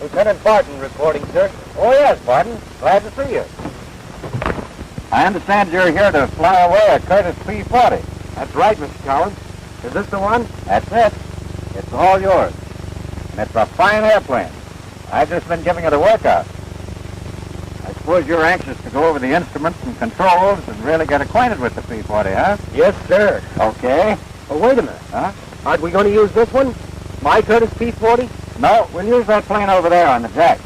Lieutenant Barton reporting, sir. Oh, yes, Barton. Glad to see you. I understand you're here to fly away a Curtiss P-40. That's right, Mr. Collins. Is this the one? That's it. It's all yours. And it's a fine airplane. I've just been giving it a workout. I suppose you're anxious to go over the instruments and controls and really get acquainted with the P-40, huh? Yes, sir. Okay. Oh, wait a minute. Huh? Aren't we going to use this one? My Curtiss P-40? No, we'll use that plane over there on the jack.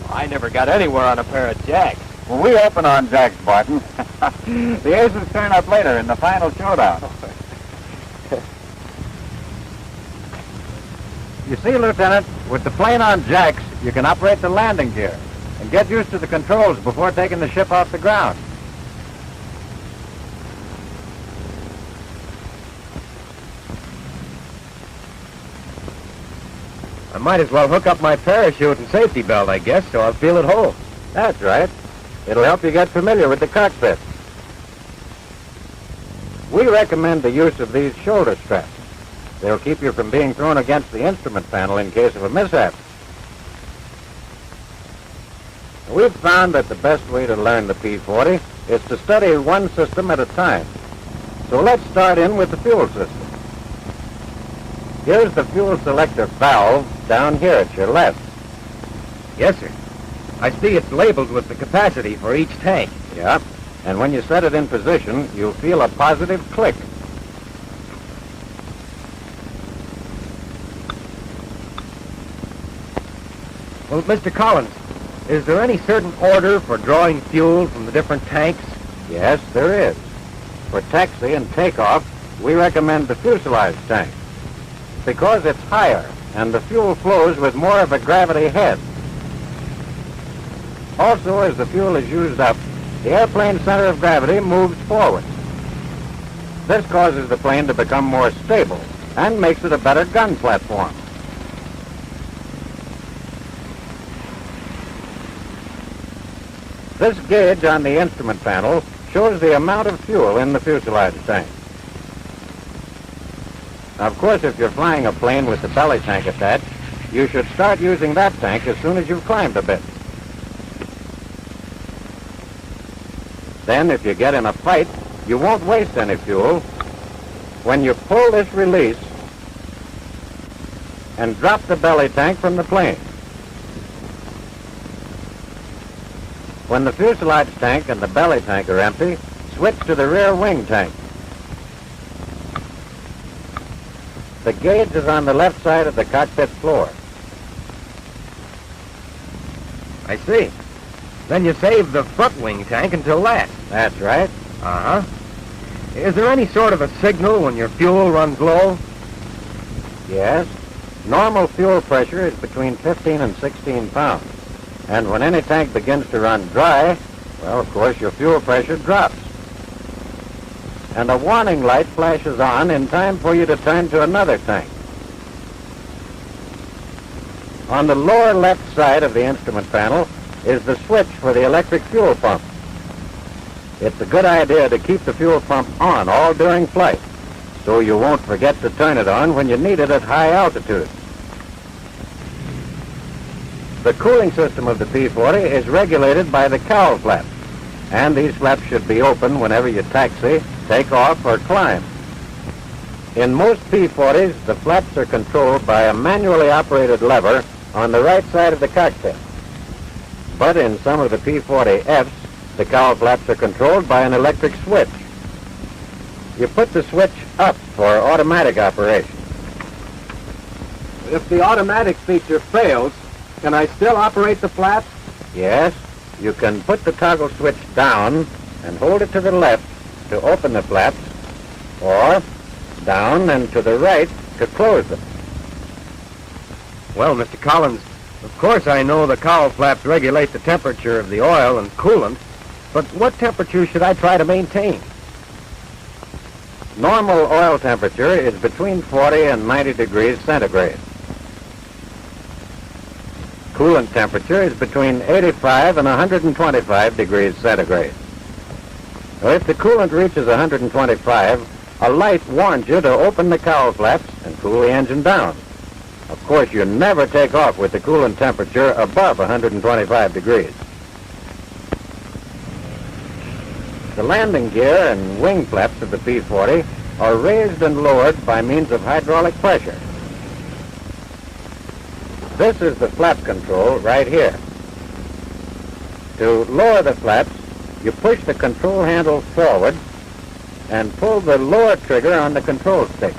I never got anywhere on a pair of jacks. Well, we open on jacks, Barton. The aces turn up later in the final showdown. You see, Lieutenant, with the plane on jacks, you can operate the landing gear and get used to the controls before taking the ship off the ground. I might as well hook up my parachute and safety belt, I guess, so I'll feel at home. That's right. It'll help you get familiar with the cockpit. We recommend the use of these shoulder straps. They'll keep you from being thrown against the instrument panel in case of a mishap. We've found that the best way to learn the P-40 is to study one system at a time. So let's start in with the fuel system. Here's the fuel selector valve down here at your left. Yes, sir. I see it's labeled with the capacity for each tank. Yeah, and when you set it in position, you'll feel a positive click. Well, Mr. Collins, is there any certain order for drawing fuel from the different tanks? Yes, there is. For taxi and takeoff, we recommend the fuselage tank because it's higher and the fuel flows with more of a gravity head. Also, as the fuel is used up, the airplane's center of gravity moves forward. This causes the plane to become more stable and makes it a better gun platform. This gauge on the instrument panel shows the amount of fuel in the fuselage tank. Now, of course, if you're flying a plane with the belly tank attached, you should start using that tank as soon as you've climbed a bit. Then, if you get in a fight, you won't waste any fuel. When you pull this release and drop the belly tank from the plane. When the fuselage tank and the belly tank are empty, switch to the rear wing tank. The gauge is on the left side of the cockpit floor. I see. Then you save the front wing tank until last. That's right. Uh-huh. Is there any sort of a signal when your fuel runs low? Yes. Normal fuel pressure is between 15 and 16 pounds. And when any tank begins to run dry, well, of course, your fuel pressure drops. And a warning light flashes on in time for you to turn to another tank. On the lower left side of the instrument panel is the switch for the electric fuel pump. It's a good idea to keep the fuel pump on all during flight, so you won't forget to turn it on when you need it at high altitude. The cooling system of the P-40 is regulated by the cowl flaps, and these flaps should be open whenever you taxi, take off, or climb. In most P-40s, the flaps are controlled by a manually operated lever on the right side of the cockpit. But in some of the P-40Fs, the cowl flaps are controlled by an electric switch. You put the switch up for automatic operation. If the automatic feature fails, can I still operate the flaps? Yes, you can put the toggle switch down and hold it to the left to open the flaps, or down and to the right to close them. Well, Mr. Collins, of course I know the cowl flaps regulate the temperature of the oil and coolant, but what temperature should I try to maintain? Normal oil temperature is between 40 and 90 degrees centigrade. Coolant temperature is between 85 and 125 degrees centigrade. Now, if the coolant reaches 125, a light warns you to open the cowl flaps and cool the engine down. Of course, you never take off with the coolant temperature above 125 degrees. The landing gear and wing flaps of the P-40 are raised and lowered by means of hydraulic pressure. This is the flap control right here. To lower the flaps, you push the control handle forward and pull the lower trigger on the control stick.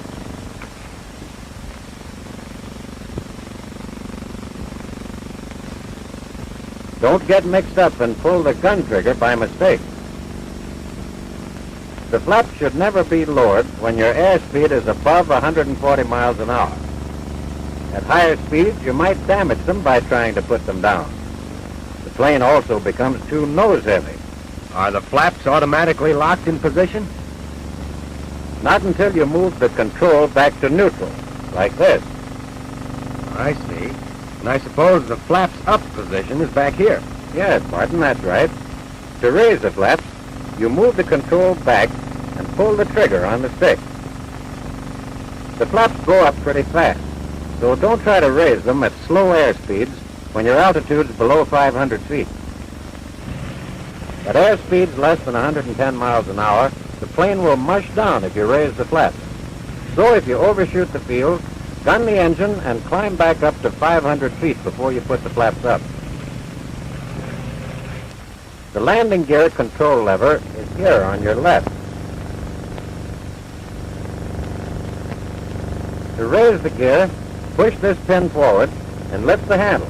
Don't get mixed up and pull the gun trigger by mistake. The flap should never be lowered when your airspeed is above 140 miles an hour. At higher speeds, you might damage them by trying to put them down. The plane also becomes too nose-heavy. Are the flaps automatically locked in position? Not until you move the control back to neutral, like this. I see. And I suppose the flaps up position is back here. Yes, Martin, that's right. To raise the flaps, you move the control back and pull the trigger on the stick. The flaps go up pretty fast, so don't try to raise them at slow air speeds when your altitude's below 500 feet. At air speeds less than 110 miles an hour, the plane will mush down if you raise the flaps. So if you overshoot the field, gun the engine and climb back up to 500 feet before you put the flaps up. The landing gear control lever is here on your left. To raise the gear, push this pin forward and lift the handle.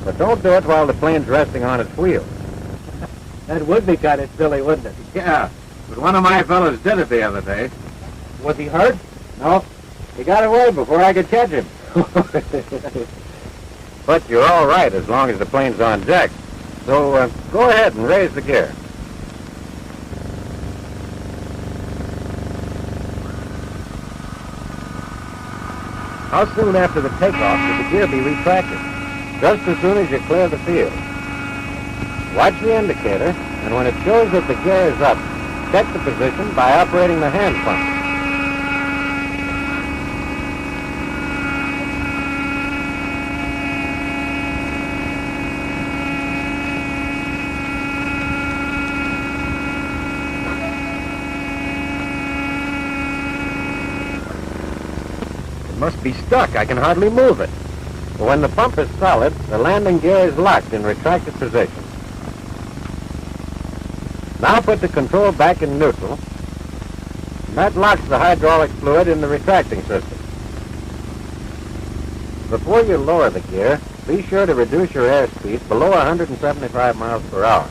But don't do it while the plane's resting on its wheels. That would be kind of silly, wouldn't it? Yeah, but one of my fellows did it the other day. Was he hurt? No, he got away before I could catch him. But you're all right as long as the plane's on jack. So go ahead and raise the gear. How soon after the takeoff should the gear be retracted? Just as soon as you clear the field. Watch the indicator, and when it shows that the gear is up, check the position by operating the hand pump. It must be stuck. I can hardly move it. When the pump is solid, the landing gear is locked in retracted position. Now put the control back in neutral. And that locks the hydraulic fluid in the retracting system. Before you lower the gear, be sure to reduce your airspeed below 175 miles per hour.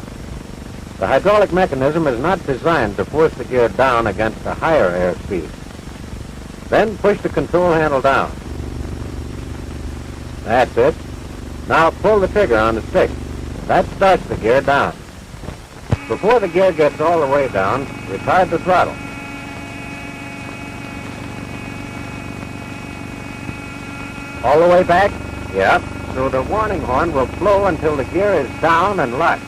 The hydraulic mechanism is not designed to force the gear down against a higher airspeed. Then push the control handle down. That's it. Now pull the trigger on the stick. That starts the gear down. Before the gear gets all the way down, retard the throttle. All the way back? Yep. So the warning horn will blow until the gear is down and locked.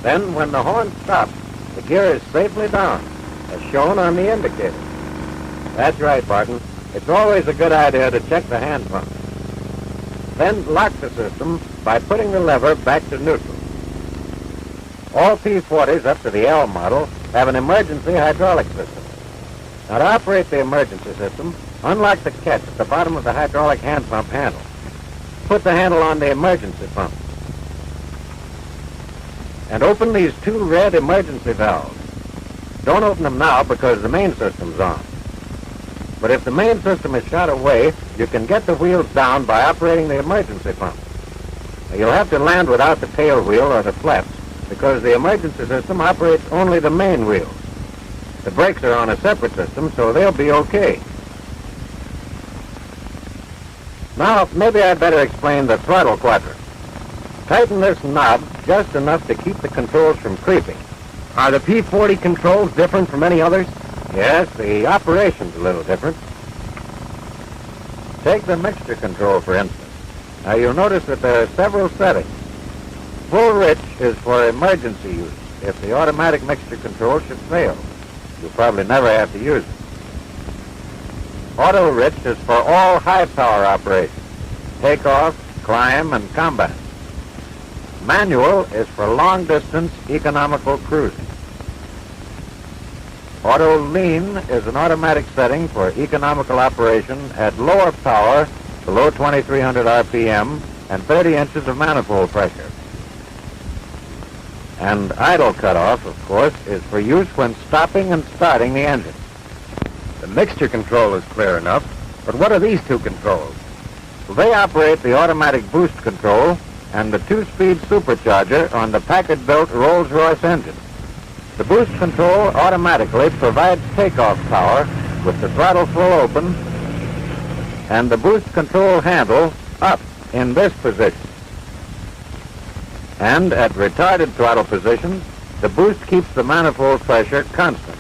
Then when the horn stops, the gear is safely down, as shown on the indicator. That's right, Barton. It's always a good idea to check the hand pump. Then lock the system by putting the lever back to neutral. All P-40s up to the L model have an emergency hydraulic system. Now to operate the emergency system, unlock the catch at the bottom of the hydraulic hand pump handle. Put the handle on the emergency pump. And open these two red emergency valves. Don't open them now because the main system's on. But if the main system is shot away, you can get the wheels down by operating the emergency pump. Now, you'll have to land without the tail wheel or the flaps because the emergency system operates only the main wheels. The brakes are on a separate system, so they'll be okay. Now, maybe I'd better explain the throttle quadrant. Tighten this knob just enough to keep the controls from creeping. Are the P-40 controls different from any others? Yes, the operation's a little different. Take the mixture control, for instance. Now, you'll notice that there are several settings. Full rich is for emergency use, if the automatic mixture control should fail. You'll probably never have to use it. Auto-rich is for all high-power operations, takeoff, climb, and combat. Manual is for long-distance economical cruising. Auto lean is an automatic setting for economical operation at lower power, below 2,300 RPM, and 30 inches of manifold pressure. And idle cutoff, of course, is for use when stopping and starting the engine. The mixture control is clear enough, but what are these two controls? Well, they operate the automatic boost control and the two-speed supercharger on the Packard-built Rolls-Royce engine. The boost control automatically provides takeoff power with the throttle full open and the boost control handle up in this position. And at retarded throttle positions, the boost keeps the manifold pressure constant.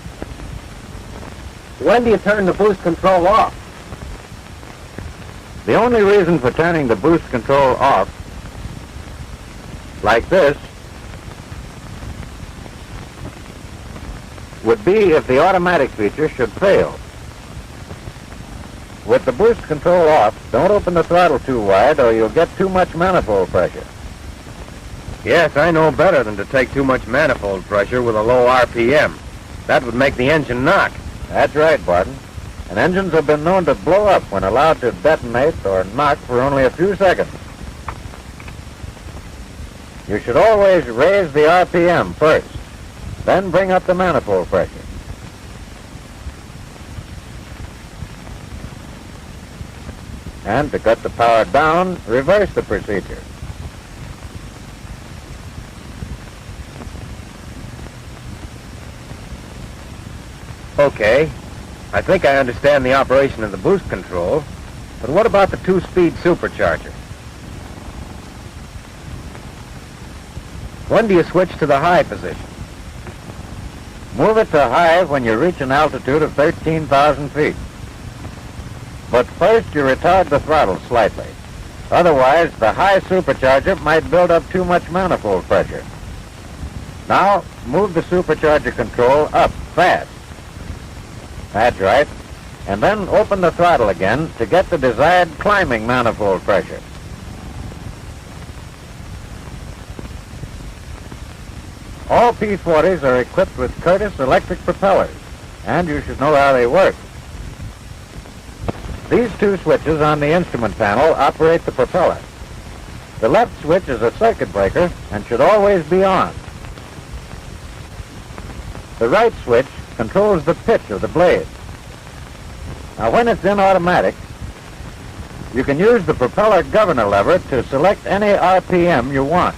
When do you turn the boost control off? The only reason for turning the boost control off, like this, would be if the automatic feature should fail. With the boost control off, don't open the throttle too wide or you'll get too much manifold pressure. Yes, I know better than to take too much manifold pressure with a low RPM. That would make the engine knock. That's right, Barton. And engines have been known to blow up when allowed to detonate or knock for only a few seconds. You should always raise the RPM first, then bring up the manifold pressure. And to cut the power down, reverse the procedure. Okay, I think I understand the operation of the boost control, but what about the two-speed supercharger? When do you switch to the high position? Move it to high when you reach an altitude of 13,000 feet. But first you retard the throttle slightly. Otherwise, the high supercharger might build up too much manifold pressure. Now, move the supercharger control up fast. That's right. And then open the throttle again to get the desired climbing manifold pressure. All P-40s are equipped with Curtiss electric propellers, and you should know how they work. These two switches on the instrument panel operate the propeller. The left switch is a circuit breaker and should always be on. The right switch controls the pitch of the blade. Now, when it's in automatic, you can use the propeller governor lever to select any RPM you want.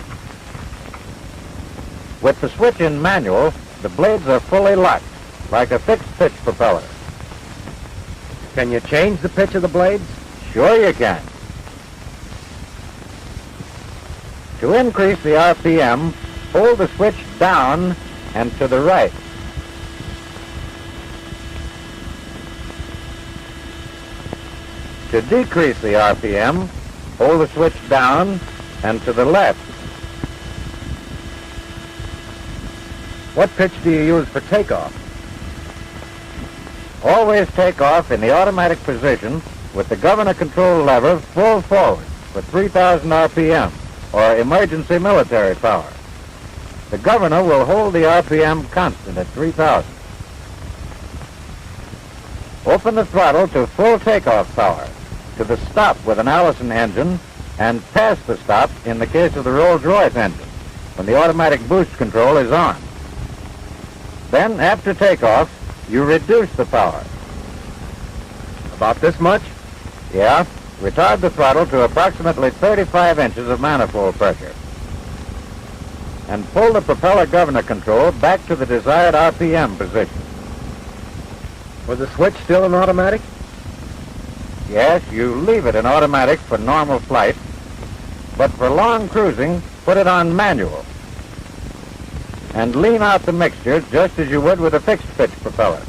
With the switch in manual, the blades are fully locked, like a fixed-pitch propeller. Can you change the pitch of the blades? Sure you can. To increase the RPM, hold the switch down and to the right. To decrease the RPM, hold the switch down and to the left. What pitch do you use for takeoff? Always take off in the automatic position with the governor control lever full forward for 3,000 RPM, or emergency military power. The governor will hold the RPM constant at 3,000. Open the throttle to full takeoff power, to the stop with an Allison engine, and past the stop in the case of the Rolls-Royce engine, when the automatic boost control is on. Then, after takeoff, you reduce the power. About this much? Yeah. Retard the throttle to approximately 35 inches of manifold pressure. And pull the propeller governor control back to the desired RPM position. Was the switch still in automatic? Yes, you leave it in automatic for normal flight, but for long cruising, put it on manual. And lean out the mixture just as you would with a fixed-pitch propeller.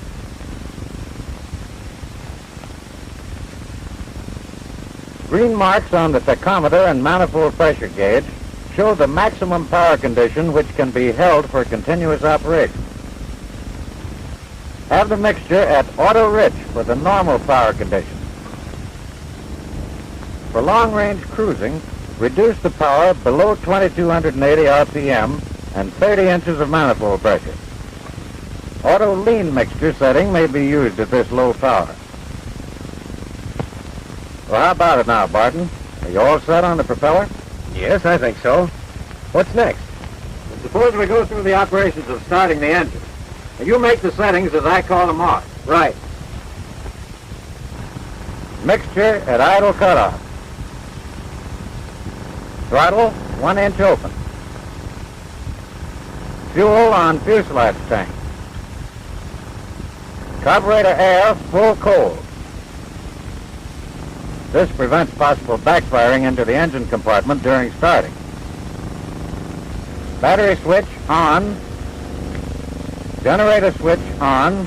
Green marks on the tachometer and manifold pressure gauge show the maximum power condition which can be held for continuous operation. Have the mixture at auto rich for the normal power condition. For long-range cruising, reduce the power below 2280 RPM and 30 inches of manifold pressure. Auto lean mixture setting may be used at this low power. Well, how about it now, Barton? Are you all set on the propeller? Yes, I think so. What's next? Well, suppose we go through the operations of starting the engine. Now, you make the settings as I call them off. Right. Mixture at idle cutoff. Throttle 1 inch open. Fuel on fuselage tank. Carburetor air full cold. This prevents possible backfiring into the engine compartment during starting. Battery switch on. Generator switch on.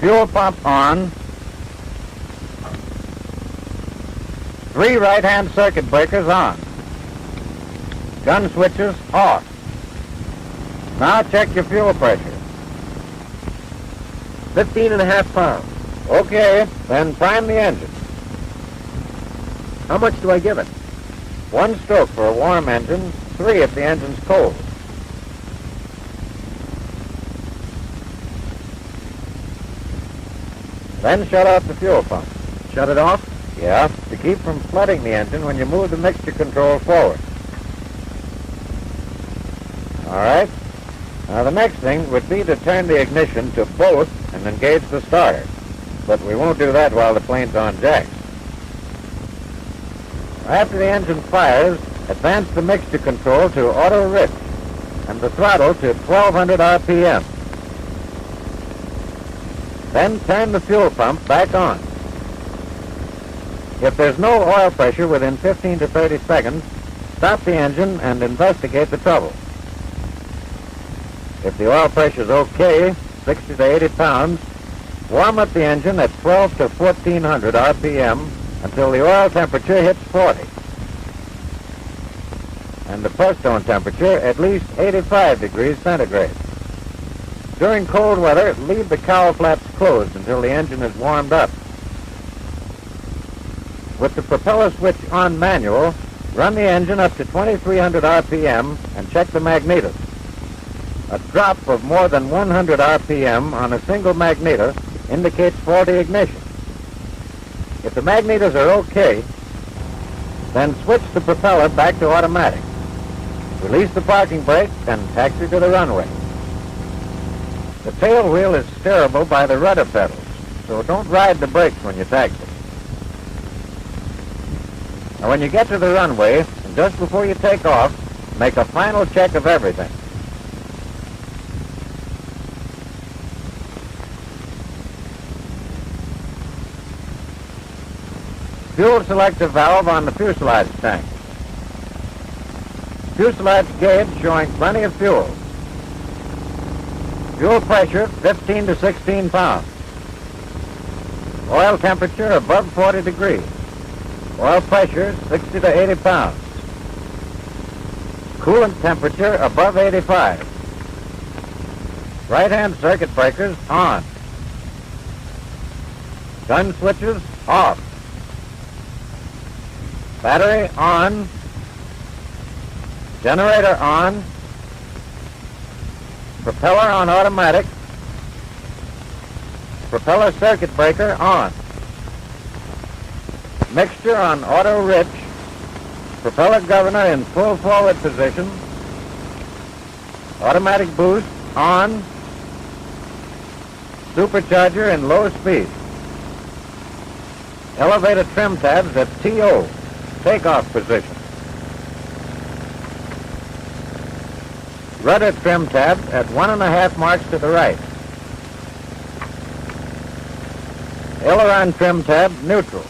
Fuel pump on. 3 right-hand circuit breakers on. Gun switches off. Now check your fuel pressure. 15.5 pounds. Okay, then prime the engine. How much do I give it? 1 stroke for a warm engine, 3 if the engine's cold. Then shut off the fuel pump. Shut it off? Yeah, to keep from flooding the engine when you move the mixture control forward. All right. Now the next thing would be to turn the ignition to both and engage the starter. But we won't do that while the plane's on jacks. After the engine fires, advance the mixture control to auto rich and the throttle to 1200 RPM. Then turn the fuel pump back on. If there's no oil pressure within 15 to 30 seconds, stop the engine and investigate the trouble. If the oil pressure is okay, 60 to 80 pounds, warm up the engine at 12 to 1400 RPM until the oil temperature hits 40. And the push zone temperature at least 85 degrees centigrade. During cold weather, leave the cowl flaps closed until the engine is warmed up. With the propeller switch on manual, run the engine up to 2300 RPM and check the magnetos. A drop of more than 100 RPM on a single magneto indicates faulty ignition. If the magnetos are okay, then switch the propeller back to automatic. Release the parking brake and taxi to the runway. The tail wheel is steerable by the rudder pedals, so don't ride the brakes when you taxi. Now when you get to the runway, and just before you take off, make a final check of everything. Fuel selector valve on the fuselage tank. Fuselage gauge showing plenty of fuel. Fuel pressure 15 to 16 pounds. Oil temperature above 40 degrees. Oil pressure 60 to 80 pounds. Coolant temperature above 85. Right-hand circuit breakers on. Gun switches off. Battery on. Generator on. Propeller on automatic. Propeller circuit breaker on. Mixture on auto rich. Propeller governor in full forward position. Automatic boost on. Supercharger in low speed. Elevator trim tabs at TO. Takeoff position. Rudder trim tab at 1.5 marks to the right. Aileron trim tab neutral.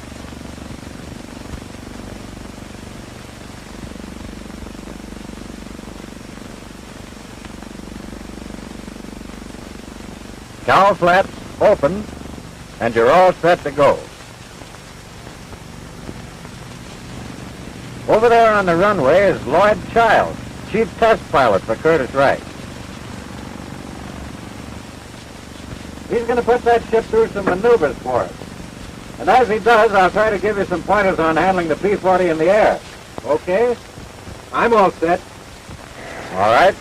Cowl flaps open, and you're all set to go. Over there on the runway is Lloyd Childs, Chief Test Pilot for Curtiss-Wright. He's going to put that ship through some maneuvers for us. And as he does, I'll try to give you some pointers on handling the P-40 in the air. Okay? I'm all set. All right.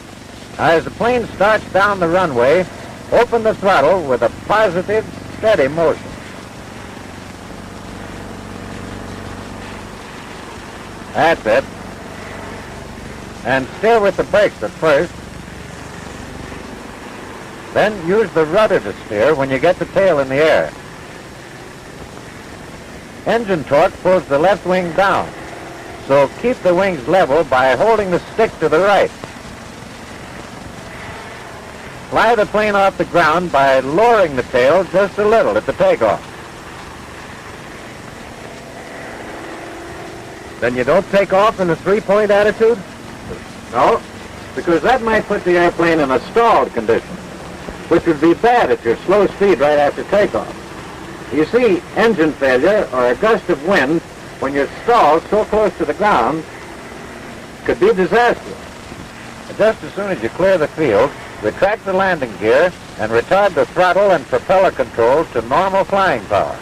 Now, as the plane starts down the runway, open the throttle with a positive, steady motion. That's it. And steer with the brakes at first. Then use the rudder to steer when you get the tail in the air. Engine torque pulls the left wing down, so keep the wings level by holding the stick to the right. Fly the plane off the ground by lowering the tail just a little at the takeoff. Then you don't take off in a three-point attitude? No, because that might put the airplane in a stalled condition, which would be bad at your slow speed right after takeoff. You see, engine failure or a gust of wind when you're stalled so close to the ground could be disastrous. Just as soon as you clear the field, retract the landing gear and retard the throttle and propeller controls to normal flying power.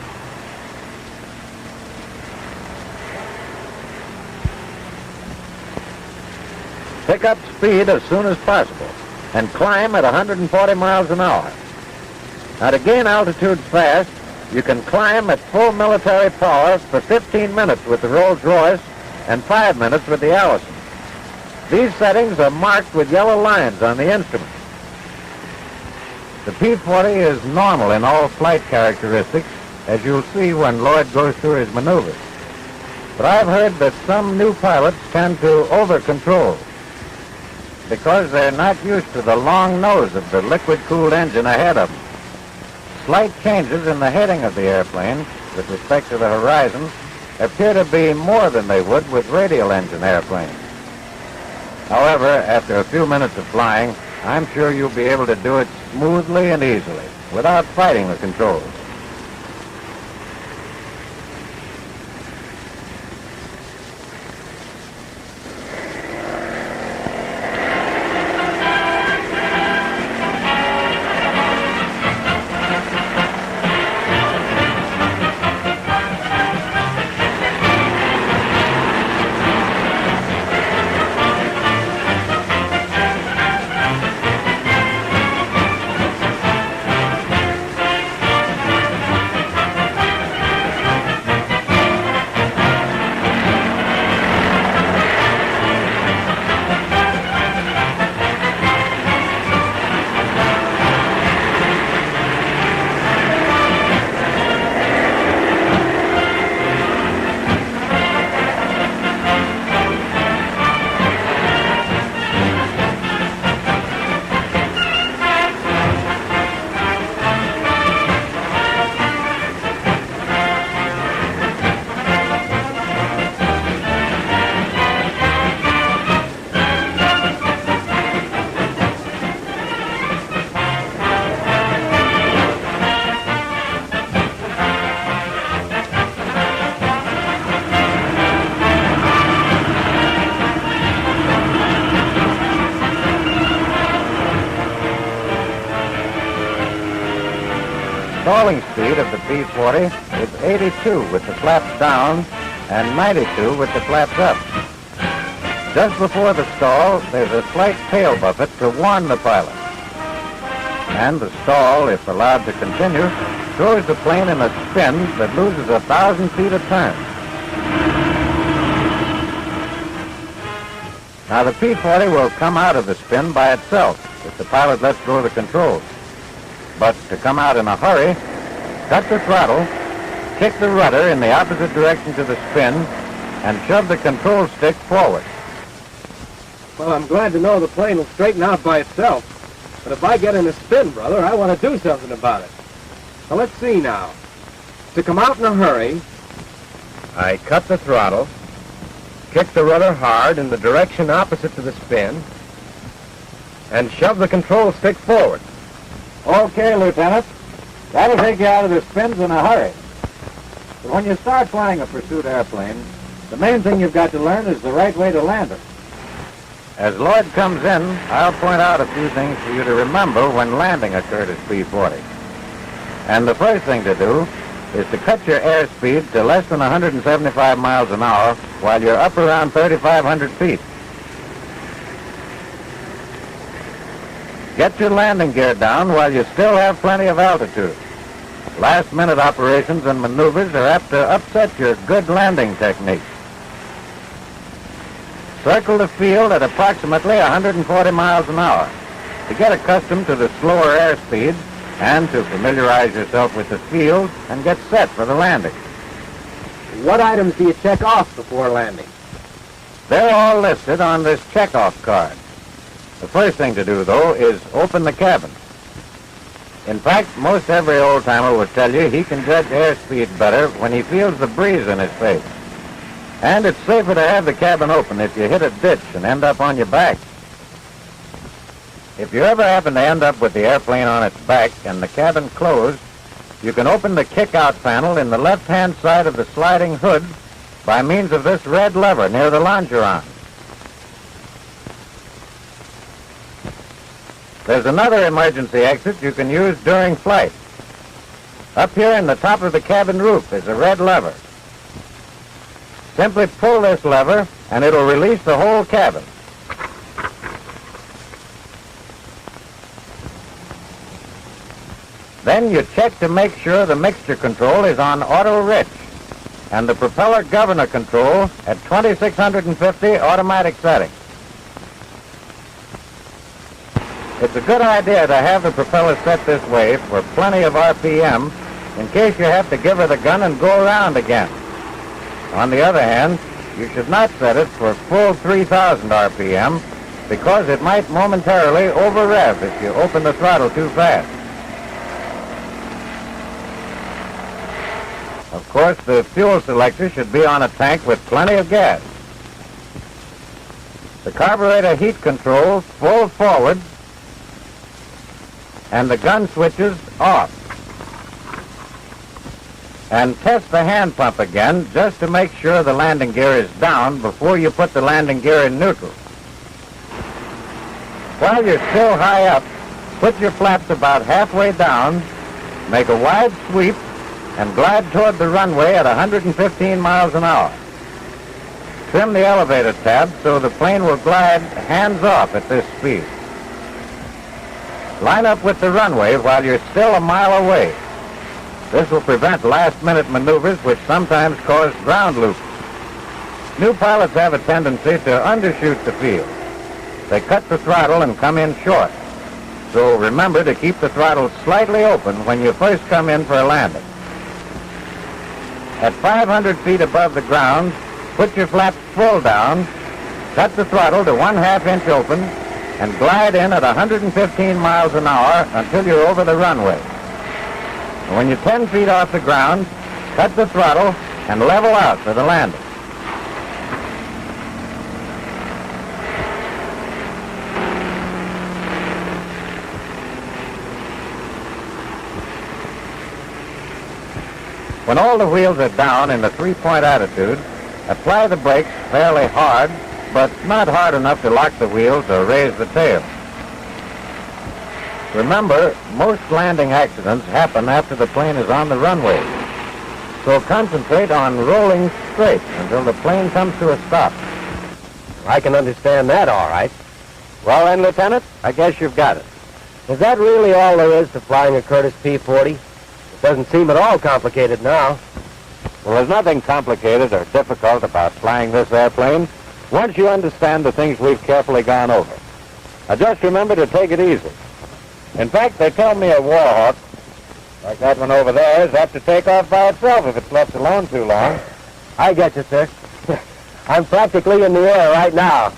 Pick up speed as soon as possible and climb at 140 miles an hour. Now, to gain altitude fast, you can climb at full military power for 15 minutes with the Rolls-Royce and 5 minutes with the Allison. These settings are marked with yellow lines on the instrument. The P-40 is normal in all flight characteristics, as you'll see when Lloyd goes through his maneuvers. But I've heard that some new pilots tend to over-control because they're not used to the long nose of the liquid-cooled engine ahead of them. Slight changes in the heading of the airplane with respect to the horizon appear to be more than they would with radial engine airplanes. However, after a few minutes of flying, I'm sure you'll be able to do it smoothly and easily without fighting the controls. Stalling speed of the P-40 is 82 with the flaps down and 92 with the flaps up. Just before the stall, there's a slight tail buffet to warn the pilot. And the stall, if allowed to continue, throws the plane in a spin that loses 1,000 feet a turn. Now, the P-40 will come out of the spin by itself if the pilot lets go of the controls. But to come out in a hurry, cut the throttle, kick the rudder in the opposite direction to the spin, and shove the control stick forward. Well, I'm glad to know the plane will straighten out by itself. But if I get in a spin, brother, I want to do something about it. Now, let's see now. To come out in a hurry, I cut the throttle, kick the rudder hard in the direction opposite to the spin, and shove the control stick forward. Okay, Lieutenant. That'll take you out of the spins in a hurry. But when you start flying a pursuit airplane, the main thing you've got to learn is the right way to land it. As Lloyd comes in, I'll point out a few things for you to remember when landing a Curtiss P-40. And the first thing to do is to cut your airspeed to less than 175 miles an hour while you're up around 3,500 feet. Get your landing gear down while you still have plenty of altitude. Last-minute operations and maneuvers are apt to upset your good landing technique. Circle the field at approximately 140 miles an hour to get accustomed to the slower airspeed and to familiarize yourself with the field and get set for the landing. What items do you check off before landing? They're all listed on this checkoff card. The first thing to do, though, is open the cabin. In fact, most every old-timer will tell you he can judge airspeed better when he feels the breeze in his face. And it's safer to have the cabin open if you hit a ditch and end up on your back. If you ever happen to end up with the airplane on its back and the cabin closed, you can open the kick-out panel in the left-hand side of the sliding hood by means of this red lever near the longeron. There's another emergency exit you can use during flight. Up here in the top of the cabin roof is a red lever. Simply pull this lever and it'll release the whole cabin. Then you check to make sure the mixture control is on auto-rich and the propeller governor control at 2650 automatic setting. It's a good idea to have the propeller set this way for plenty of RPM in case you have to give her the gun and go around again. On the other hand, you should not set it for full 3,000 RPM because it might momentarily over-rev if you open the throttle too fast. Of course, the fuel selector should be on a tank with plenty of gas. The carburetor heat control full forward and the gun switches off. And test the hand pump again just to make sure the landing gear is down before you put the landing gear in neutral. While you're still high up, put your flaps about halfway down, make a wide sweep, and glide toward the runway at 115 miles an hour. Trim the elevator tab so the plane will glide hands off at this speed. Line up with the runway while you're still a mile away. This will prevent last-minute maneuvers which sometimes cause ground loops. New pilots have a tendency to undershoot the field. They cut the throttle and come in short. So remember to keep the throttle slightly open when you first come in for a landing. At 500 feet above the ground, put your flaps full down, cut the throttle to 1/2 inch open, and glide in at 115 miles an hour until you're over the runway. And when you're 10 feet off the ground, cut the throttle and level out for the landing. When all the wheels are down in the three-point attitude, apply the brakes fairly hard, but not hard enough to lock the wheels or raise the tail. Remember, most landing accidents happen after the plane is on the runway. So concentrate on rolling straight until the plane comes to a stop. I can understand that all right. Well then, Lieutenant, I guess you've got it. Is that really all there is to flying a Curtiss P-40? It doesn't seem at all complicated now. Well, there's nothing complicated or difficult about flying this airplane once you understand the things we've carefully gone over. Now just remember to take it easy. In fact, they tell me a Warhawk, like that one over there, is apt to take off by itself if it's left alone too long. I get you, sir. I'm practically in the air right now.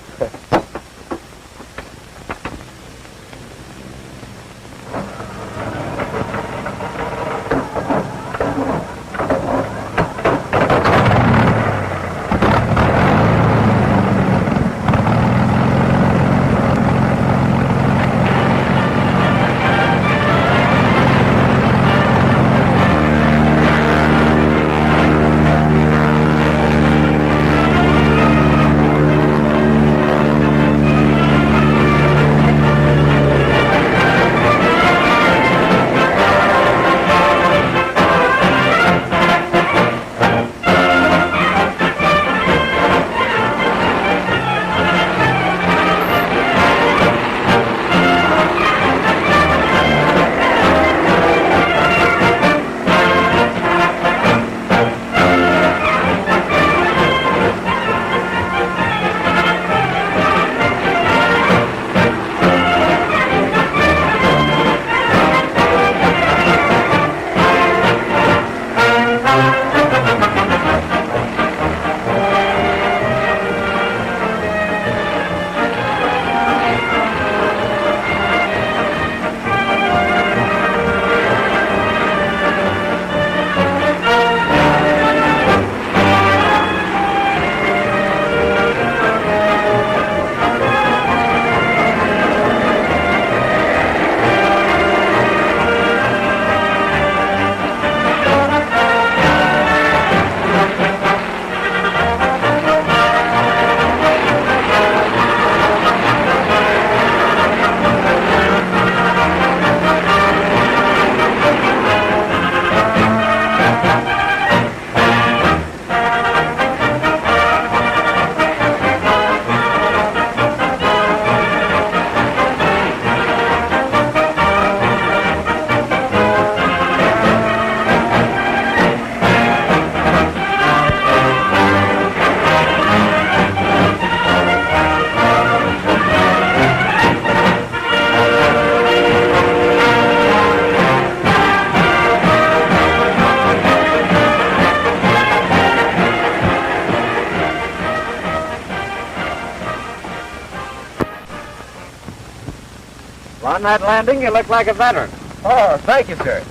On that landing, you look like a veteran. Oh, thank you, sir.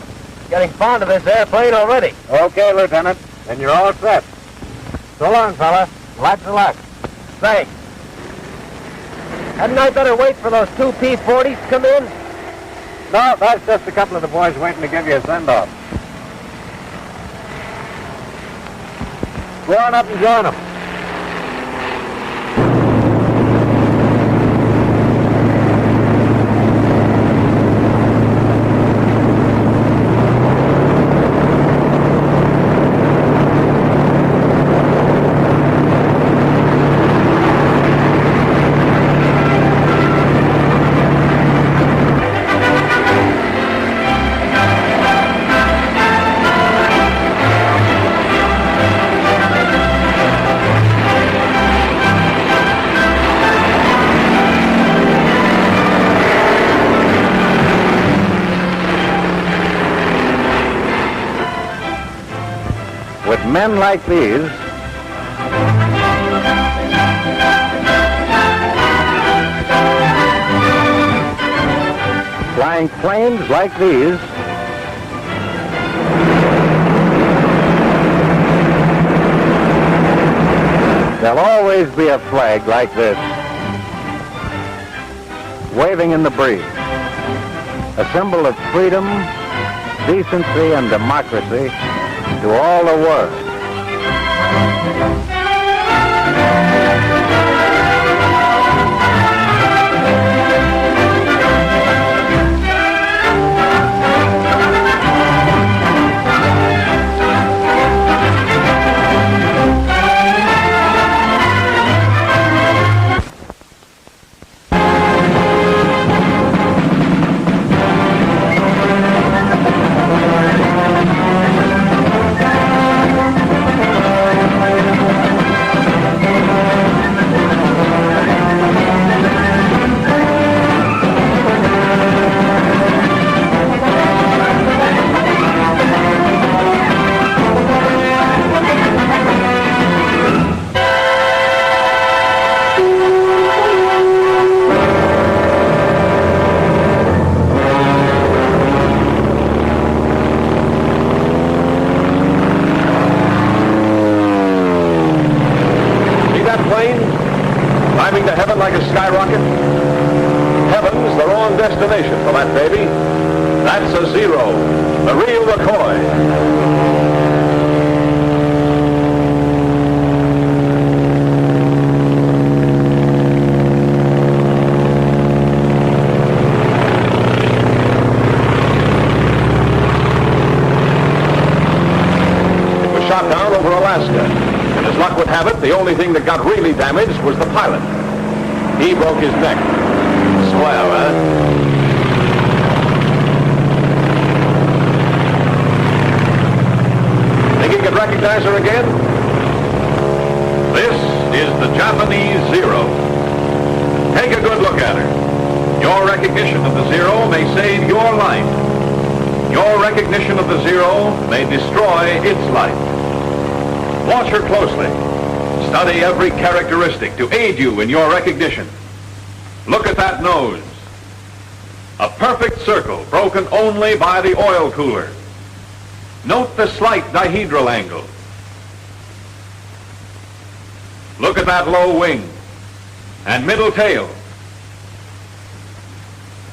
Getting fond of this airplane already. Okay, Lieutenant. Then you're all set. So long, fella. Lots of luck. Thanks. Hadn't I better wait for those two P-40s to come in? No, that's just a couple of the boys waiting to give you a send-off. Go on up and join them. With men like these, flying planes like these, there'll always be a flag like this, waving in the breeze, a symbol of freedom, decency, and democracy to all the world. Climbing to heaven like a skyrocket? Heaven's the wrong destination for that baby. That's a Zero, the real McCoy. It was shot down over Alaska. And as luck would have it, the only thing that got really damaged was the pilot. He broke his neck. Swell, huh? Think you can recognize her again? This is the Japanese Zero. Take a good look at her. Your recognition of the Zero may save your life. Your recognition of the Zero may destroy its life. Watch her closely. Study every characteristic to aid you in your recognition. Look at that nose. A perfect circle broken only by the oil cooler. Note the slight dihedral angle. Look at that low wing and middle tail.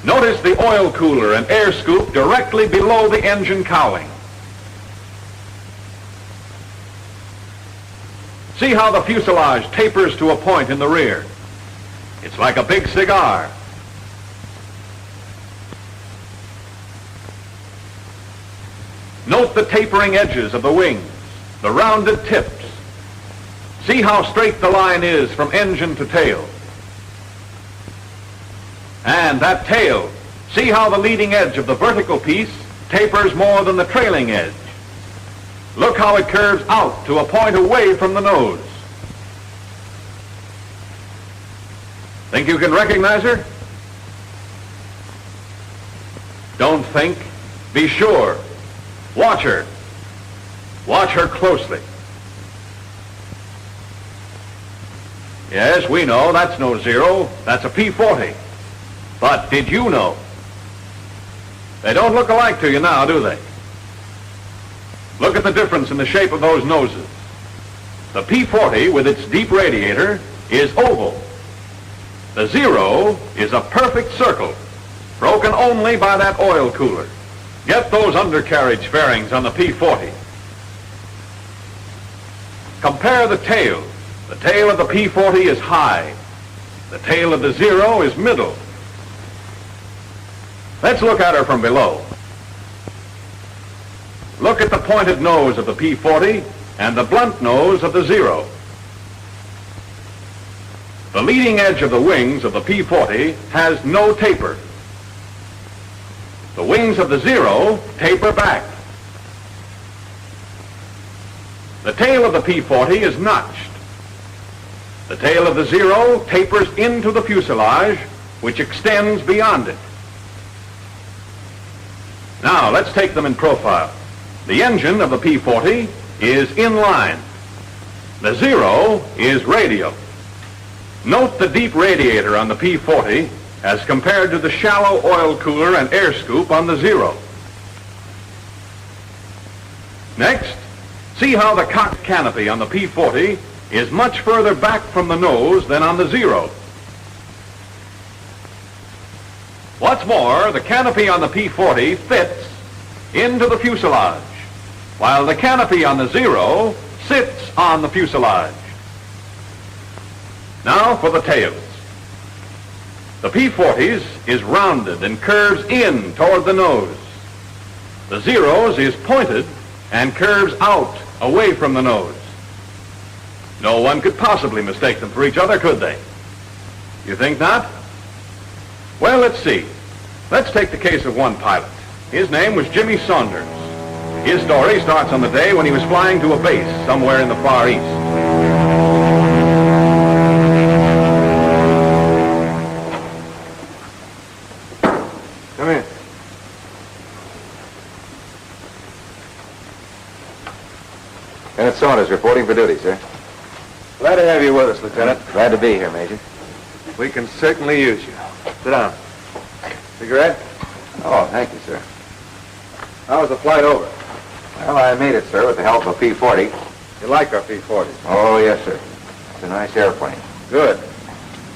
Notice the oil cooler and air scoop directly below the engine cowling. See how the fuselage tapers to a point in the rear. It's like a big cigar. Note the tapering edges of the wings, the rounded tips. See how straight the line is from engine to tail. And that tail, see how the leading edge of the vertical piece tapers more than the trailing edge. Look how it curves out to a point away from the nose. Think you can recognize her? Don't think. Be sure. Watch her. Watch her closely. Yes, we know that's no Zero. That's a P-40. But did you know They don't look alike to you now, do they? Look at the difference in the shape of those noses. The P-40 with its deep radiator is oval. The Zero is a perfect circle, broken only by that oil cooler. Get those undercarriage fairings on the P-40. Compare the tail. The tail of the P-40 is high. The tail of the Zero is middle. Let's look at her from below. Look at the pointed nose of the P-40 and the blunt nose of the Zero. The leading edge of the wings of the P-40 has no taper. The wings of the Zero taper back. The tail of the P-40 is notched. The tail of the Zero tapers into the fuselage, which extends beyond it. Now, let's take them in profile. The engine of the P-40 is inline. The Zero is radial. Note the deep radiator on the P-40 as compared to the shallow oil cooler and air scoop on the Zero. Next, see how the cocked canopy on the P-40 is much further back from the nose than on the Zero. What's more, the canopy on the P-40 fits into the fuselage, while the canopy on the Zero sits on the fuselage. Now for the tails. The P-40's is rounded and curves in toward the nose. The Zero's is pointed and curves out away from the nose. No one could possibly mistake them for each other, could they? You think not? Well, let's see. Let's take the case of one pilot. His name was Jimmy Saunders. His story starts on the day when he was flying to a base somewhere in the Far East. Come in. Lieutenant Saunders reporting for duty, sir. Glad to have you with us, Lieutenant. Glad to be here, Major. We can certainly use you. Sit down. Cigarette? Oh, thank you, sir. How was the flight over? Well, I made it, sir, with the help of a P-40. You like our P-40? Oh, yes, sir. It's a nice airplane. Good.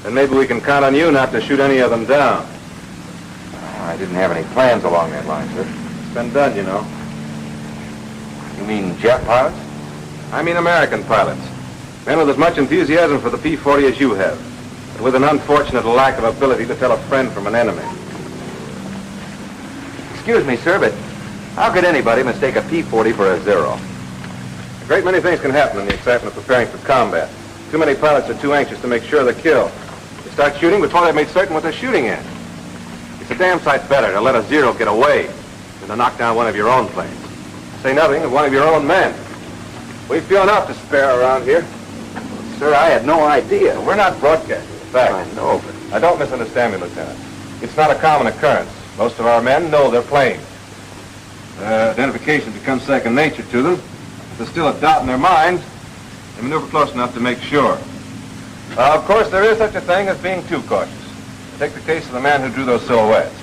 Then maybe we can count on you not to shoot any of them down. Oh, I didn't have any plans along that line, sir. It's been done, you know. You mean jet pilots? I mean American pilots. Men with as much enthusiasm for the P-40 as you have, but with an unfortunate lack of ability to tell a friend from an enemy. Excuse me, sir, but how could anybody mistake a P-40 for a Zero? A great many things can happen in the excitement of preparing for combat. Too many pilots are too anxious to make sure of the kill. They start shooting before they've made certain what they're shooting at. It's a damn sight better to let a Zero get away than to knock down one of your own planes. Say nothing of one of your own men. We've few enough to spare around here. Sir, I had no idea. We're not broadcasting the fact. I know, but... Now, don't misunderstand me, Lieutenant. It's not a common occurrence. Most of our men know their planes. Identification becomes second nature to them. If there's still a doubt in their minds, they maneuver close enough to make sure. Of course, there is such a thing as being too cautious. Take the case of the man who drew those silhouettes.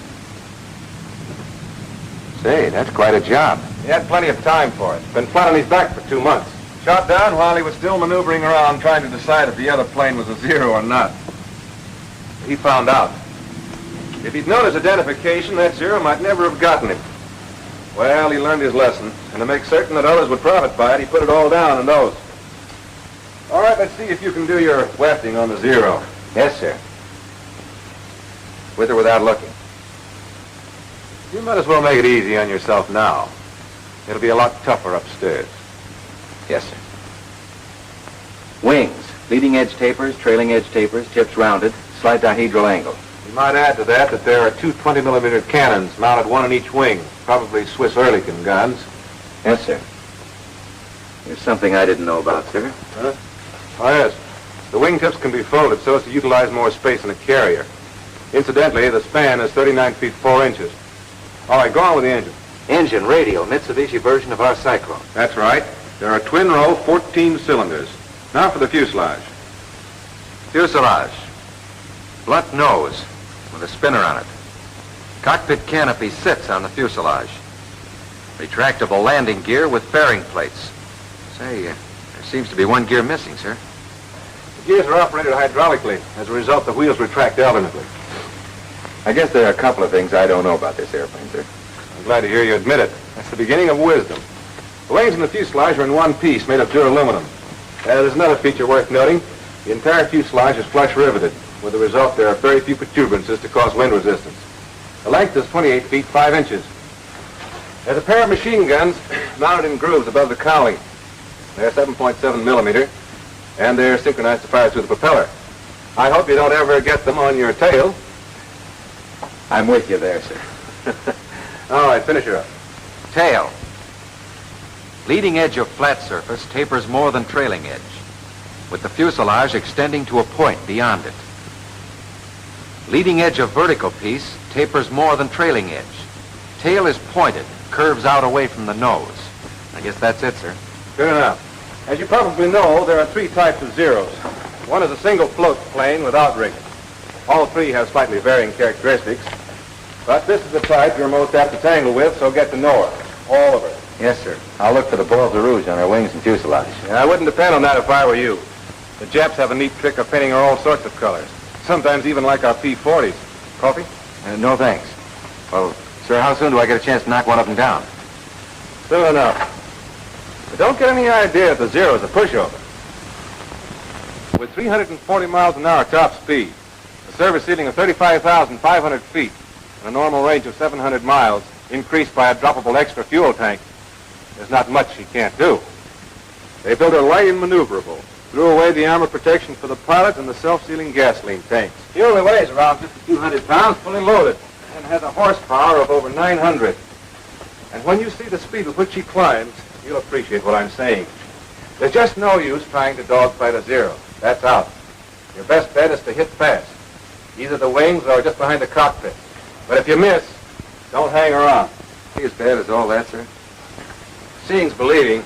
Say, that's quite a job. He had plenty of time for it. Been flat on his back for 2 months. Shot down while he was still maneuvering around trying to decide if the other plane was a Zero or not. He found out. If he'd known his identification, that Zero might never have gotten him. Well, he learned his lesson, and to make certain that others would profit by it, he put it all down in those. All right, let's see if you can do your wafting on the Zero. Yes, sir. With or without looking? You might as well make it easy on yourself now. It'll be a lot tougher upstairs. Yes, sir. Wings. Leading edge tapers, trailing edge tapers, tips rounded, slight dihedral angle. You might add to that there are two 20-millimeter cannons mounted one in each wing, probably Swiss Oerlikon guns. Yes, sir. Here's something I didn't know about, sir. Huh? Oh, yes. The wingtips can be folded so as to utilize more space in a carrier. Incidentally, the span is 39 feet 4 inches. All right, go on with the engine. Engine, radial, Mitsubishi version of our Cyclone. That's right. There are twin-row 14 cylinders. Now for the fuselage. Fuselage. Blunt nose with a spinner on it. Cockpit canopy sits on the fuselage. Retractable landing gear with fairing plates. Say, there seems to be one gear missing, sir. The gears are operated hydraulically. As a result, the wheels retract alternately. I guess there are a couple of things I don't know about this airplane, sir. I'm glad to hear you admit it. That's the beginning of wisdom. The wings and the fuselage are in one piece, made of duraluminum. There's another feature worth noting. The entire fuselage is flush riveted. With the result, there are very few protuberances to cause wind resistance. The length is 28 feet 5 inches. There's a pair of machine guns mounted in grooves above the cowling. They're 7.7 millimeter, and they're synchronized to fire through the propeller. I hope you don't ever get them on your tail. I'm with you there, sir. All right, finish her up. Tail. Leading edge of flat surface tapers more than trailing edge, with the fuselage extending to a point beyond it. Leading edge of vertical piece tapers more than trailing edge. Tail is pointed, curves out away from the nose. I guess that's it, sir. Good enough. As you probably know, there are 3 types of Zeros. One is a single float plane without rigging. All 3 have slightly varying characteristics, but this is the type you're most apt to tangle with, so get to know her. All of her. Yes, sir. I'll look for the balls of rouge on her wings and fuselage. Yeah, I wouldn't depend on that if I were you. The Japs have a neat trick of painting her all sorts of colors. Sometimes even like our P-40s. Coffee? No, thanks. Well, sir, how soon do I get a chance to knock one of them down? Soon enough. But don't get any idea that the Zero is a pushover. With 340 miles an hour top speed, a service ceiling of 35,500 feet, and a normal range of 700 miles, increased by a droppable extra fuel tank, there's not much she can't do. They built her light and maneuverable, threw away the armor protection for the pilot and the self-sealing gasoline tanks. She only weighs around 5,200 pounds, fully loaded, and has a horsepower of over 900. And when you see the speed with which she climbs, you'll appreciate what I'm saying. There's just no use trying to dogfight a Zero. That's out. Your best bet is to hit fast, either the wings or just behind the cockpit. But if you miss, don't hang around. As bad as all that, sir? Seeing's believing.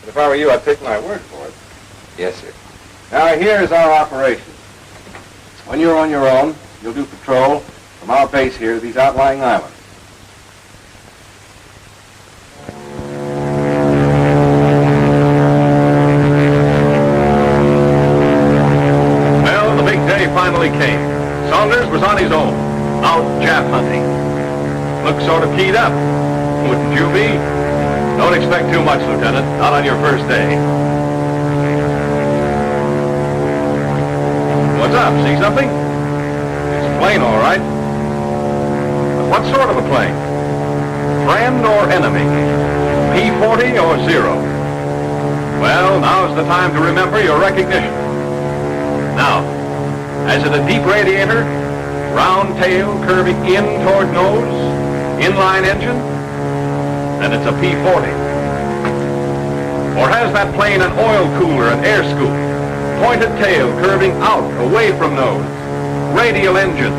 But if I were you, I'd take my word for it. Yes, sir. Now, here's our operation. When you're on your own, you'll do patrol from our base here to these outlying islands. Well, the big day finally came. Saunders was on his own, out Jap hunting. Looked sort of keyed up. Wouldn't you be? Don't expect too much, Lieutenant. Not on your first day. What's up? See something? It's a plane, all right. But what sort of a plane? Friend or enemy? P-40 or Zero? Well, now's the time to remember your recognition. Now, as it a deep radiator, round tail curving in toward nose, inline engine, then it's a P-40. Or has that plane an oil cooler and air scoop, pointed tail curving out away from nose, radial engine?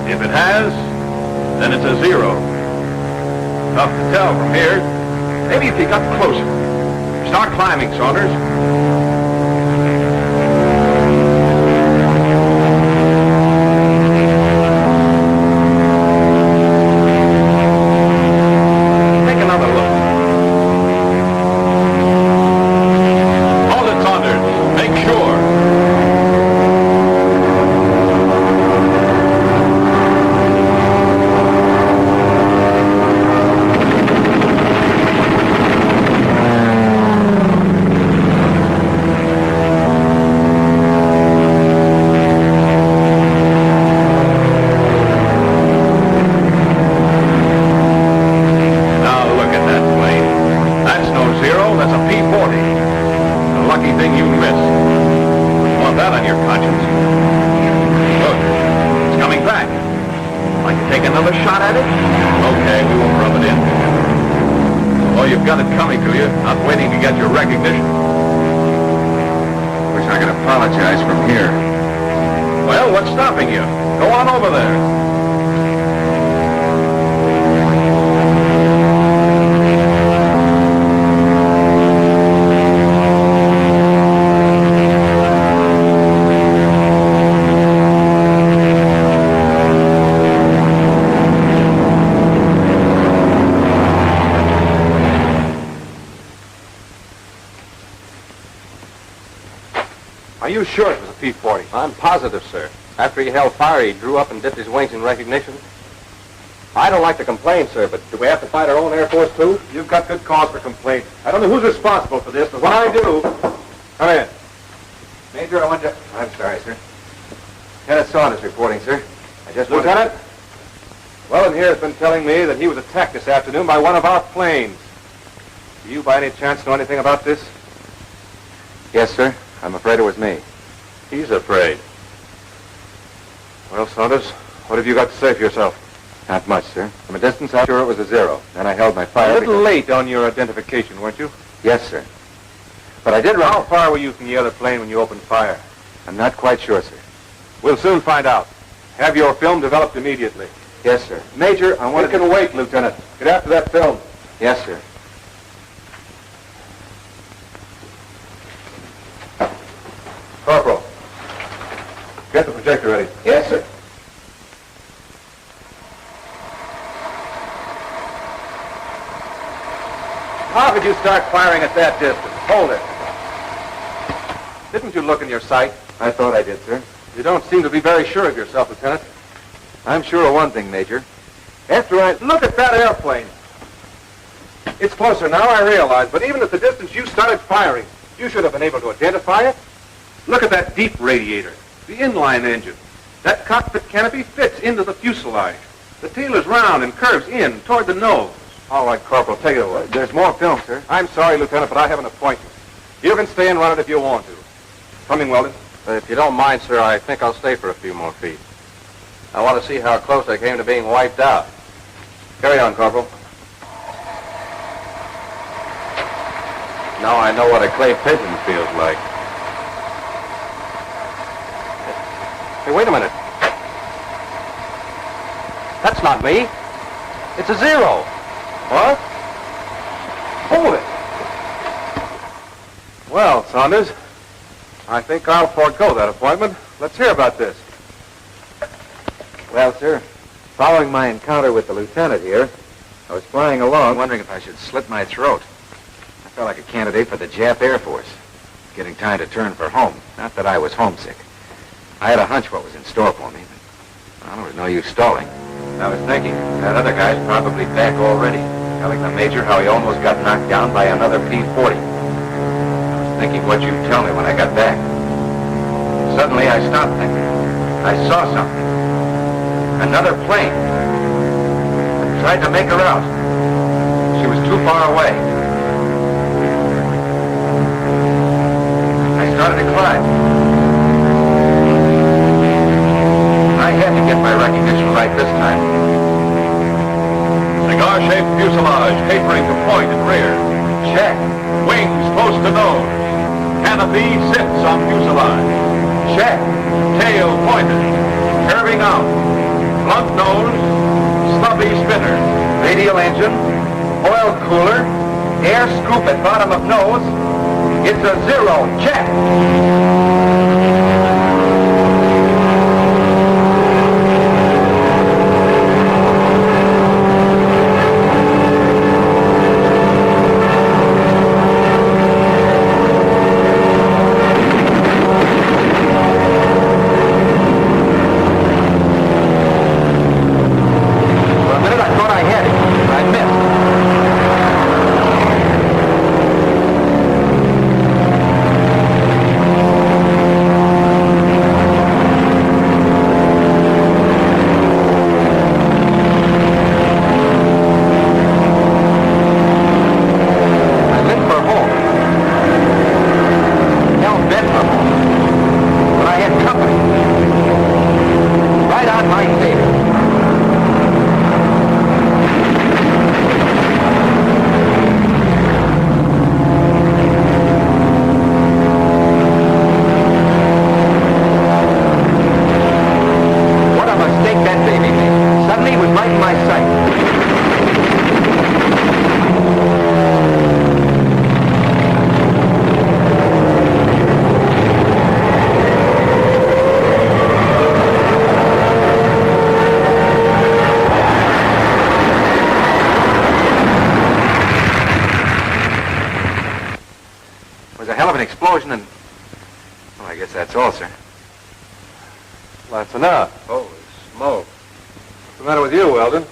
If it has, then it's a Zero. Tough to tell from here. Maybe if you got closer. Start climbing, Saunders. I'm positive, sir. After he held fire, he drew up and dipped his wings in recognition. I don't like to complain, sir, but do we have to fight our own Air Force, too? You've got good cause for complaint. I don't know who's responsible for this, but when I do... Come in. Major, I want to... I'm sorry, sir. Lieutenant Saunders reporting, sir. I just wanted... Lieutenant? Wellen here has been telling me that he was attacked this afternoon by one of our planes. Do you, by any chance, know anything about this? Yes, sir. I'm afraid it was me. He's afraid. Well, Saunders, what have you got to say for yourself? Not much, sir. From a distance, I'm sure it was a Zero. Then I held my fire. A little late on your identification, weren't you? Yes, sir. But I did run... How far were you from the other plane when you opened fire? I'm not quite sure, sir. We'll soon find out. Have your film developed immediately. Yes, sir. Major, I want... It can wait, Lieutenant. Get after that film. Yes, sir. Corporal, get the projector ready. Yes, sir. How could you start firing at that distance? Hold it. Didn't you look in your sight? I thought I did, sir. You don't seem to be very sure of yourself, Lieutenant. I'm sure of one thing, Major. After I look at that airplane. It's closer now, I realize, but even at the distance you started firing, you should have been able to identify it. Look at that deep radiator, the inline engine. That cockpit canopy fits into the fuselage. The tail is round and curves in toward the nose. All right, Corporal, take it away. There's more film, sir. I'm sorry, Lieutenant, but I have an appointment. You can stay and run it if you want to. Coming, Weldon. If you don't mind, sir, I think I'll stay for a few more feet. I want to see how close I came to being wiped out. Carry on, Corporal. Now I know what a clay pigeon feels like. Hey, wait a minute. That's not me. It's a Zero. What? Hold it. Well, Saunders, I think I'll forego that appointment. Let's hear about this. Well, sir, following my encounter with the lieutenant here, I was flying along, wondering if I should slit my throat. I felt like a candidate for the Jap Air Force. Getting time to turn for home. Not that I was homesick. I had a hunch what was in store for me, but well, there was no use stalling. I was thinking, that other guy's probably back already, telling the major how he almost got knocked down by another P-40. I was thinking what you'd tell me when I got back. Suddenly I stopped thinking. I saw something. Another plane. I tried to make her out. She was too far away. I started to climb. I had to get my recognition right this time. Cigar-shaped fuselage tapering to point and rear. Check. Wings close to nose. Canopy sits on fuselage. Check. Tail pointed. Curving out. Blunt nose. Stubby spinner. Radial engine. Oil cooler. Air scoop at bottom of nose. It's a Zero. Check. Explosion and... Well, I guess that's all, sir. That's enough. Holy smoke. What's the matter with you, Weldon?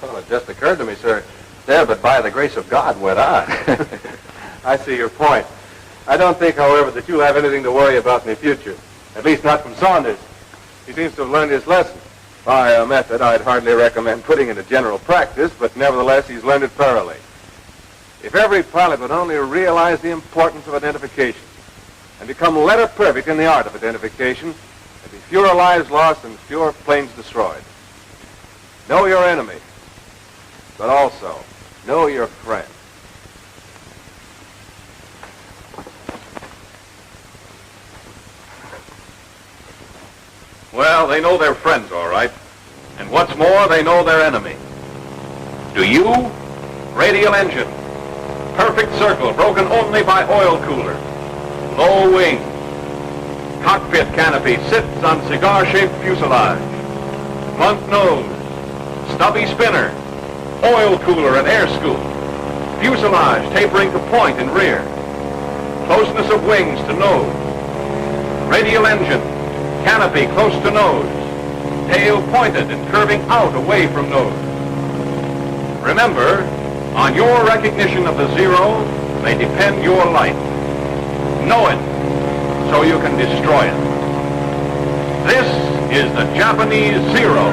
Well, it just occurred to me, sir. There, but by the grace of God, went on. I see your point. I don't think, however, that you'll have anything to worry about in the future. At least not from Saunders. He seems to have learned his lesson. By a method I'd hardly recommend putting into general practice, but nevertheless he's learned it thoroughly. If every pilot would only realize the importance of identification and become letter perfect in the art of identification, there'd be fewer lives lost and fewer planes destroyed. Know your enemy, but also know your friend. Well, they know their friends, all right. And what's more, they know their enemy. Do you? Radial engine. Perfect circle, broken only by oil cooler. Low wing. Cockpit canopy sits on cigar-shaped fuselage. Blunt nose. Stubby spinner. Oil cooler and air scoop. Fuselage tapering to point in rear. Closeness of wings to nose. Radial engine. Canopy close to nose. Tail pointed and curving out away from nose. Remember, on your recognition of the Zero may depend your life. Know it so you can destroy it. This is the Japanese Zero.